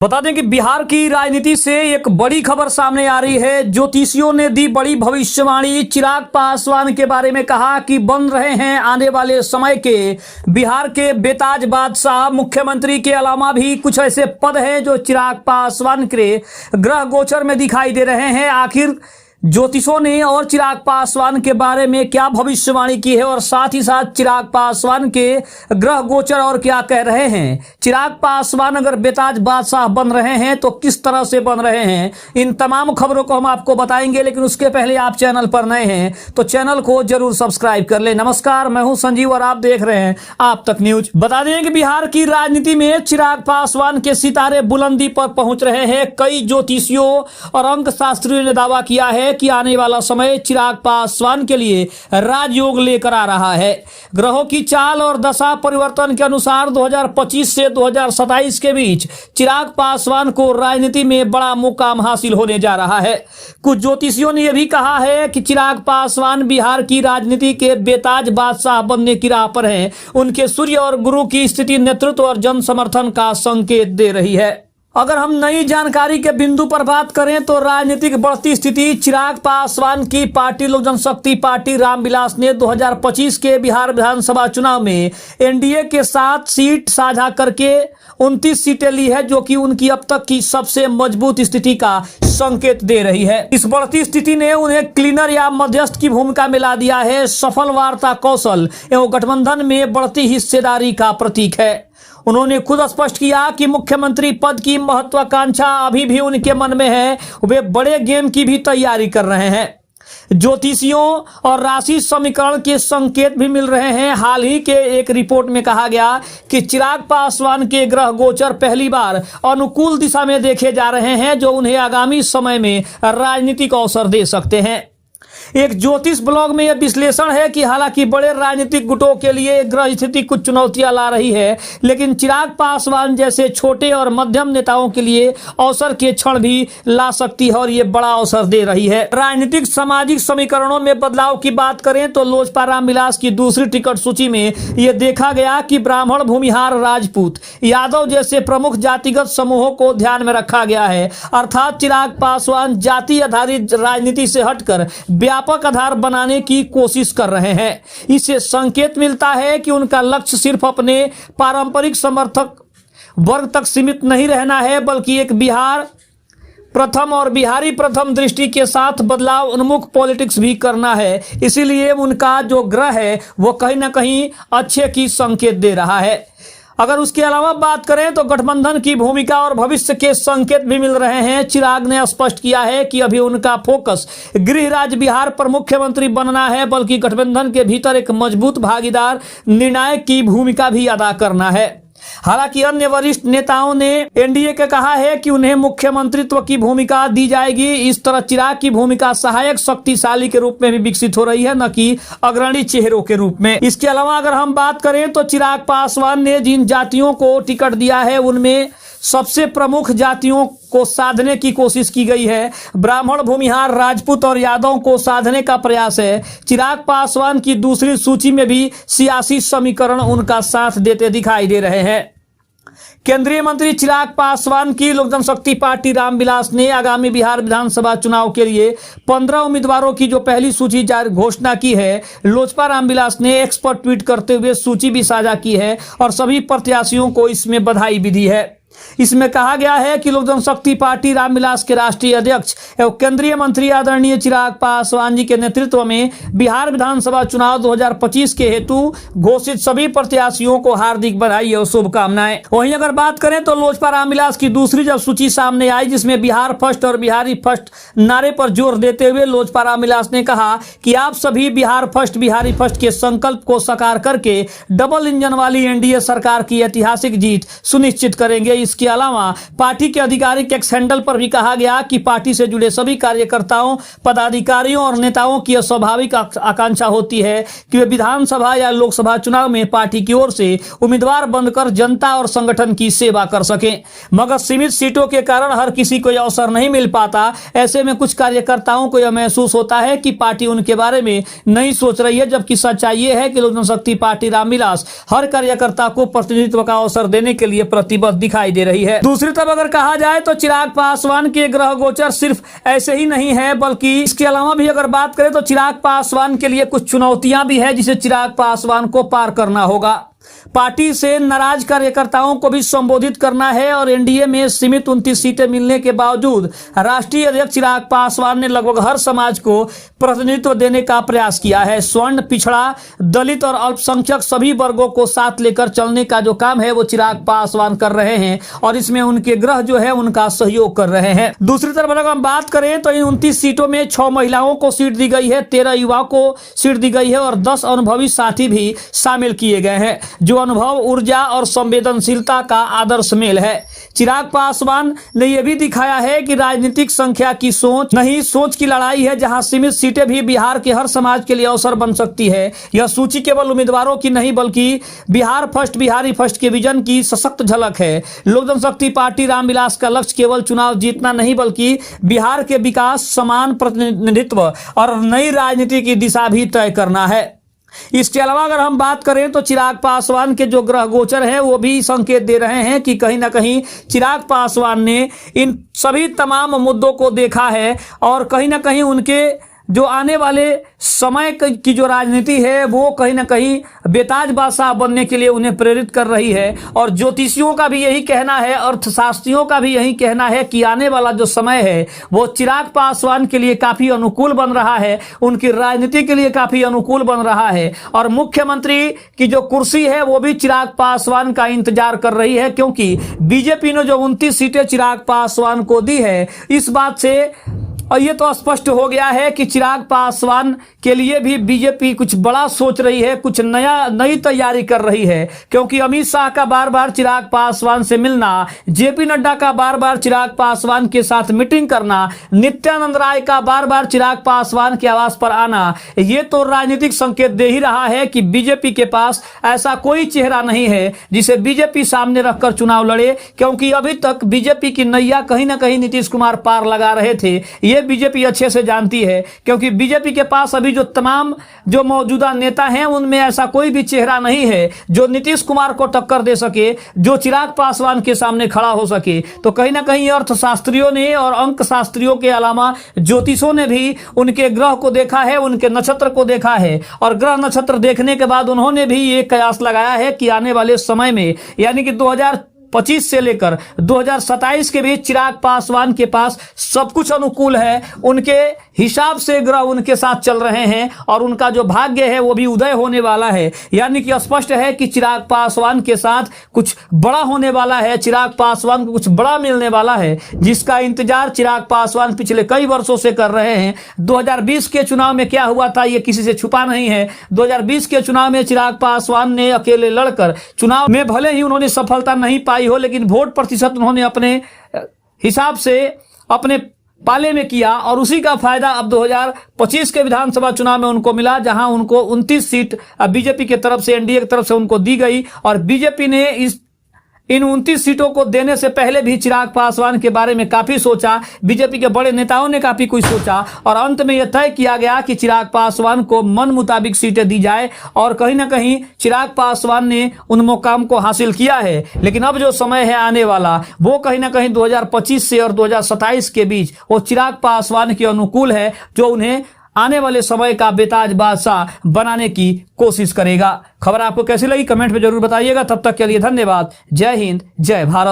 बता दें कि बिहार की राजनीति से एक बड़ी खबर सामने आ रही है। ज्योतिषियों ने दी बड़ी भविष्यवाणी। चिराग पासवान के बारे में कहा कि बन रहे हैं आने वाले समय के बिहार के बेताज बादशाह। मुख्यमंत्री के अलावा भी कुछ ऐसे पद हैं जो चिराग पासवान के ग्रह गोचर में दिखाई दे रहे हैं। आखिर ज्योतिषों ने और चिराग पासवान के बारे में क्या भविष्यवाणी की है और साथ ही साथ चिराग पासवान के ग्रह गोचर और क्या कह रहे हैं। चिराग पासवान अगर बेताज बादशाह बन रहे हैं तो किस तरह से बन रहे हैं, इन तमाम खबरों को हम आपको बताएंगे। लेकिन उसके पहले आप चैनल पर नए हैं तो चैनल को जरूर सब्सक्राइब कर ले। नमस्कार, मैं हूं संजीव और आप देख रहे हैं आप तक न्यूज। बता दें कि बिहार की राजनीति में चिराग पासवान के सितारे बुलंदी पर पहुंच रहे हैं। कई ज्योतिषियों और अंक शास्त्रियों ने दावा किया है कि आने वाला समय चिराग पासवान के लिए राजयोग लेकर आ रहा है। ग्रहों की चाल और दशा परिवर्तन के अनुसार 2025 से 2027 के बीच चिराग पासवान को राजनीति में बड़ा मुकाम हासिल होने जा रहा है। कुछ ज्योतिषियों ने यह भी कहा है कि चिराग पासवान बिहार की राजनीति के बेताज बादशाह बनने की राह पर हैं। उनके सूर्य और गुरु की स्थिति नेतृत्व और जन समर्थन का संकेत दे रही है। अगर हम नई जानकारी के बिंदु पर बात करें तो राजनीतिक बढ़ती स्थिति चिराग पासवान की पार्टी लोक जनशक्ति पार्टी रामविलास ने 2025 के बिहार विधानसभा चुनाव में एनडीए के साथ सीट साझा करके 29 सीटें ली है, जो कि उनकी अब तक की सबसे मजबूत स्थिति का संकेत दे रही है। इस बढ़ती स्थिति ने उन्हें क्लीनर या मध्यस्थ की भूमिका में ला दिया है। सफल वार्ता कौशल एवं गठबंधन में बढ़ती हिस्सेदारी का प्रतीक है। उन्होंने खुद स्पष्ट किया कि मुख्यमंत्री पद की महत्वाकांक्षा अभी भी उनके मन में है। वे बड़े गेम की भी तैयारी कर रहे हैं। ज्योतिषियों और राशि समीकरण के संकेत भी मिल रहे हैं। हाल ही के एक रिपोर्ट में कहा गया कि चिराग पासवान के ग्रह गोचर पहली बार अनुकूल दिशा में देखे जा रहे हैं, जो उन्हें आगामी समय में राजनीतिक अवसर दे सकते हैं। एक ज्योतिष ब्लॉग में यह विश्लेषण है कि हालांकि बड़े राजनीतिक गुटों के लिए ग्रह स्थिति कुछ चुनौतियां ला रही है, लेकिन चिराग पासवान जैसे छोटे और मध्यम नेताओं के लिए अवसर के क्षण भी ला सकती है और ये बड़ा अवसर दे रही है। राजनीतिक सामाजिक समीकरणों में बदलाव की बात करें तो लोजपा रामविलास की दूसरी टिकट सूची में यह देखा गया कि ब्राह्मण, भूमिहार, राजपूत, यादव जैसे प्रमुख जातिगत समूहों को ध्यान में रखा गया है। अर्थात चिराग पासवान जाति आधारित राजनीति से हटकर व्यापक आधार बनाने की कोशिश कर रहे हैं। इससे संकेत मिलता है कि उनका लक्ष्य सिर्फ अपने पारंपरिक समर्थक वर्ग तक सीमित नहीं रहना है, बल्कि एक बिहार प्रथम और बिहारी प्रथम दृष्टि के साथ बदलाव उन्मुख पॉलिटिक्स भी करना है। इसीलिए उनका जो ग्रह है वो कहीं ना कहीं अच्छे की संकेत दे रहा है। अगर उसके अलावा बात करें तो गठबंधन की भूमिका और भविष्य के संकेत भी मिल रहे हैं। चिराग ने स्पष्ट किया है कि अभी उनका फोकस गृह राज्य बिहार पर मुख्यमंत्री बनना है, बल्कि गठबंधन के भीतर एक मजबूत भागीदार, निर्णायक की भूमिका भी अदा करना है। हालांकि अन्य वरिष्ठ नेताओं ने एनडीए के कहा है कि उन्हें मुख्यमंत्रित्व की भूमिका दी जाएगी। इस तरह चिराग की भूमिका सहायक शक्तिशाली के रूप में भी विकसित हो रही है, न कि अग्रणी चेहरों के रूप में। इसके अलावा अगर हम बात करें तो चिराग पासवान ने जिन जातियों को टिकट दिया है उनमें सबसे प्रमुख जातियों को साधने की कोशिश की गई है। ब्राह्मण, भूमिहार, राजपूत और यादव को साधने का प्रयास है। चिराग पासवान की दूसरी सूची में भी सियासी समीकरण उनका साथ देते दिखाई दे रहे हैं। केंद्रीय मंत्री चिराग पासवान की लोक जनशक्ति पार्टी रामविलास ने आगामी बिहार विधानसभा चुनाव के लिए 15 उम्मीदवारों की जो पहली सूची जारी घोषणा की है। लोजपा रामविलास ने एक्स पर ट्वीट करते हुए सूची भी साझा की है और सभी प्रत्याशियों को इसमें बधाई भी दी है। इसमें कहा गया है कि लोक जनशक्ति पार्टी रामविलास के राष्ट्रीय अध्यक्ष एवं केंद्रीय मंत्री आदरणीय चिराग पासवान जी के नेतृत्व में बिहार विधानसभा चुनाव 2025 के हेतु घोषित सभी प्रत्याशियों को हार्दिक बधाई और शुभकामनाएं। वहीं अगर बात करें तो लोजपा रामविलास की दूसरी जब सूची सामने आई, जिसमें बिहार फर्स्ट और बिहारी फर्स्ट नारे पर जोर देते हुए लोजपा रामविलास ने कहा कि आप सभी बिहार फर्स्ट बिहारी फर्स्ट के संकल्प को साकार करके डबल इंजन वाली एनडीए सरकार की ऐतिहासिक जीत सुनिश्चित करेंगे। इसके अलावा पार्टी के आधिकारिक एक्स हैंडल पर भी कहा गया कि पार्टी से जुड़े सभी कार्यकर्ताओं, पदाधिकारियों और नेताओं की स्वाभाविक आकांक्षा होती है कि वे विधानसभा या लोकसभा चुनाव में पार्टी की ओर से उम्मीदवार बनकर जनता और संगठन की सेवा कर सकें, मगर सीमित सीटों के कारण हर किसी को यह अवसर नहीं मिल पाता। ऐसे में कुछ कार्यकर्ताओं को यह महसूस होता है कि पार्टी उनके बारे में नहीं सोच रही है, जबकि सच्चाई यह है कि लोक जनशक्ति पार्टी रामविलास हर कार्यकर्ता को प्रतिनिधित्व का अवसर देने के लिए प्रतिबद्ध दिखाई दिखाई दे रही है। दूसरी तरफ अगर कहा जाए तो चिराग पासवान के ग्रह गोचर सिर्फ ऐसे ही नहीं है, बल्कि इसके अलावा भी अगर बात करें तो चिराग पासवान के लिए कुछ चुनौतियां भी है जिसे चिराग पासवान को पार करना होगा। पार्टी से नाराज कार्यकर्ताओं को भी संबोधित करना है और एनडीए में सीमित 29 सीटें मिलने के बावजूद राष्ट्रीय अध्यक्ष चिराग पासवान ने लगभग हर समाज को प्रतिनिधित्व देने का प्रयास किया है। स्वर्ण, पिछड़ा, दलित और अल्पसंख्यक सभी वर्गों को साथ लेकर चलने का जो काम है वो चिराग पासवान कर रहे हैं और इसमें उनके ग्रह जो है उनका सहयोग कर रहे हैं। दूसरी तरफ अगर हम बात करें तो इन 29 सीटों में 6 महिलाओं को सीट दी गई है, 13 युवाओं को सीट दी गई है और 10 अनुभवी साथी भी शामिल किए गए हैं जो अनुभव, ऊर्जा और संवेदनशीलता का आदर्श मेल है। चिराग पासवान ने यह भी दिखाया है कि राजनीतिक संख्या की सोच नहीं, सोच की लड़ाई है, जहां सीमित सीटें भी बिहार के हर समाज के लिए अवसर बन सकती है। यह सूची केवल उम्मीदवारों की नहीं बल्कि बिहार फर्स्ट, बिहारी फर्स्ट के विजन की सशक्त झलक है। लोक जनशक्ति पार्टी रामविलास का लक्ष्य केवल चुनाव जीतना नहीं बल्कि बिहार के विकास, समान प्रतिनिधित्व और नई राजनीति की दिशा भी तय करना है। इसके अलावा अगर हम बात करें तो चिराग पासवान के जो ग्रह गोचर है वो भी संकेत दे रहे हैं कि कहीं ना कहीं चिराग पासवान ने इन सभी तमाम मुद्दों को देखा है और कहीं ना कहीं उनके जो आने वाले समय की जो राजनीति है वो कहीं ना कहीं बेताज बादशाह बनने के लिए उन्हें प्रेरित कर रही है। और ज्योतिषियों का भी यही कहना है, अर्थशास्त्रियों का भी यही कहना है कि आने वाला जो समय है वो चिराग पासवान के लिए काफी अनुकूल बन रहा है, उनकी राजनीति के लिए काफी अनुकूल बन रहा है और मुख्यमंत्री की जो कुर्सी है वो भी चिराग पासवान का इंतजार कर रही है, क्योंकि बीजेपी ने जो 29 सीटें चिराग पासवान को दी है, इस बात से और ये तो स्पष्ट हो गया है कि चिराग पासवान के लिए भी बीजेपी कुछ बड़ा सोच रही है, कुछ नई तैयारी कर रही है, क्योंकि अमित शाह का बार बार चिराग पासवान से मिलना, जेपी नड्डा का बार बार चिराग पासवान के साथ मीटिंग करना, नित्यानंद राय का बार बार चिराग पासवान के आवास पर आना, ये तो राजनीतिक संकेत दे ही रहा है कि बीजेपी के पास ऐसा कोई चेहरा नहीं है जिसे बीजेपी सामने रखकर चुनाव लड़े, क्योंकि अभी तक बीजेपी की नैया कहीं ना कहीं नीतीश कुमार पार लगा रहे थे। ये बीजेपी अच्छे से जानती है, क्योंकि बीजेपी के पास अभी जो तमाम जो मौजूदा नेता हैं उनमें ऐसा कोई भी चेहरा नहीं है जो नीतीश कुमार को टक्कर दे सके, जो चिराग पासवान के सामने खड़ा हो सके। तो कहीं ना कहीं अर्थशास्त्रियों ने और अंक शास्त्रियों के अलावा ज्योतिषों ने भी उनके ग्रह को देखा है, उनके नक्षत्र को देखा है और ग्रह नक्षत्र देखने के बाद उन्होंने भी ये कयास लगाया है कि आने वाले समय में यानी कि 2025 से लेकर 2027 के बीच चिराग पासवान के पास सब कुछ अनुकूल है, उनके हिसाब से ग्रह उनके साथ चल रहे हैं और उनका जो भाग्य है वो भी उदय होने वाला है। यानी कि स्पष्ट है कि चिराग पासवान के साथ कुछ बड़ा होने वाला है, चिराग पासवान को कुछ बड़ा मिलने वाला है, जिसका इंतजार चिराग पासवान पिछले कई वर्षों से कर रहे हैं। 2020 के चुनाव में क्या हुआ था ये किसी से छुपा नहीं है। 2020 के चुनाव में चिराग पासवान ने अकेले लड़कर चुनाव में भले ही उन्होंने सफलता नहीं पाई हो, लेकिन वोट प्रतिशत उन्होंने अपने हिसाब से अपने पाले में किया और उसी का फायदा अब 2025 के विधानसभा चुनाव में उनको मिला, जहां उनको 29 सीट बीजेपी की तरफ से, एनडीए की तरफ से उनको दी गई और बीजेपी ने इन 29 सीटों को देने से पहले भी चिराग पासवान के बारे में काफी सोचा, बीजेपी के बड़े नेताओं ने काफी कुछ सोचा और अंत में यह तय किया गया कि चिराग पासवान को मन मुताबिक सीटें दी जाए और कहीं ना कहीं चिराग पासवान ने उन मुकाम को हासिल किया है। लेकिन अब जो समय है आने वाला वो कहीं ना कहीं 2025 से और 2027 के बीच वो चिराग पासवान के अनुकूल है, जो उन्हें आने वाले समय का बेताज बादशाह बनाने की कोशिश करेगा। खबर आपको कैसी लगी कमेंट में जरूर बताइएगा। तब तक के लिए धन्यवाद। जय हिंद, जय भारत।